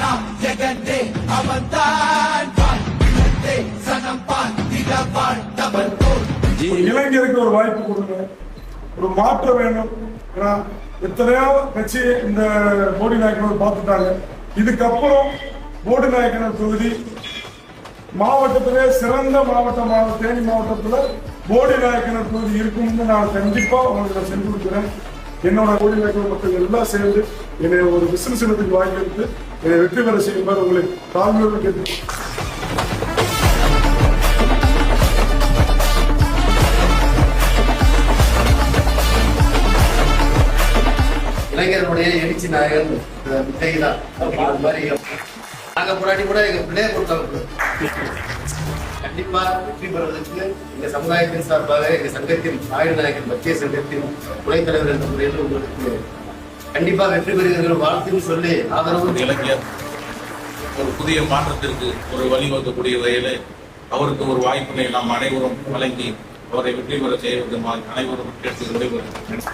நாம் ஜெகண்டே அவன்தான் சனம் பார்த்திடவாள் டபுள் கோல். இளைஞருக்கு ஒரு வாய்ப்பு கொடுங்க, ஒரு மாற்றம் வேணும். எத்தனையோ கட்சி இந்த போடி நாயக்கனூர் பார்த்துட்டாங்க. இதுக்கப்புறம் போடி நாயக்கனூர் தொகுதி மாவட்டத்திலே சிறந்த மாவட்டமாக தேனி மாவட்டத்தில் போடி நாயக்கனூர் தொகுதி இருக்கும்னு நான் கண்டிப்பா உங்களுக்கு செஞ்சு கொடுக்குறேன். என்னோட போடி நாயக்கனூர் மக்கள் எல்லாம் சேர்ந்து என்னை ஒரு விசிலத்துக்கு வாங்கி எடுத்து என்னை வெற்றி பெற செய்யுமாறு உங்களை தாழ்மையோடு கேட்டு இளைஞர்களுடைய எழுச்சி நாயகன் விஜய்தான் அப்படிங்கிற மாதிரி நாங்க முன்னாடி கூட எங்க பிள்ளைய கொடுத்தாங்க. கண்டிப்பா வெற்றி பெறுவதற்கு எங்க சமுதாயத்தின் சார்பாக எங்க சங்கத்தின் ஆயுள் நாயகன் மத்திய சங்கத்தின் துணைத் தலைவர் என்ற முறையில் உங்களுக்கு கண்டிப்பா வெற்றி பெறுகிற வாழ்த்துன்னு சொல்லி ஆதரவு. இளைஞர் ஒரு புதிய மாற்றத்திற்கு ஒரு வழிவகுக்கக்கூடிய வகையில் அவருக்கு ஒரு வாய்ப்பினை நாம் அனைவரும் வழங்கி அவரை வெற்றி பெற செய்வதுமாய் அனைவரும் கேட்டு விடைபெறுகிறேன்.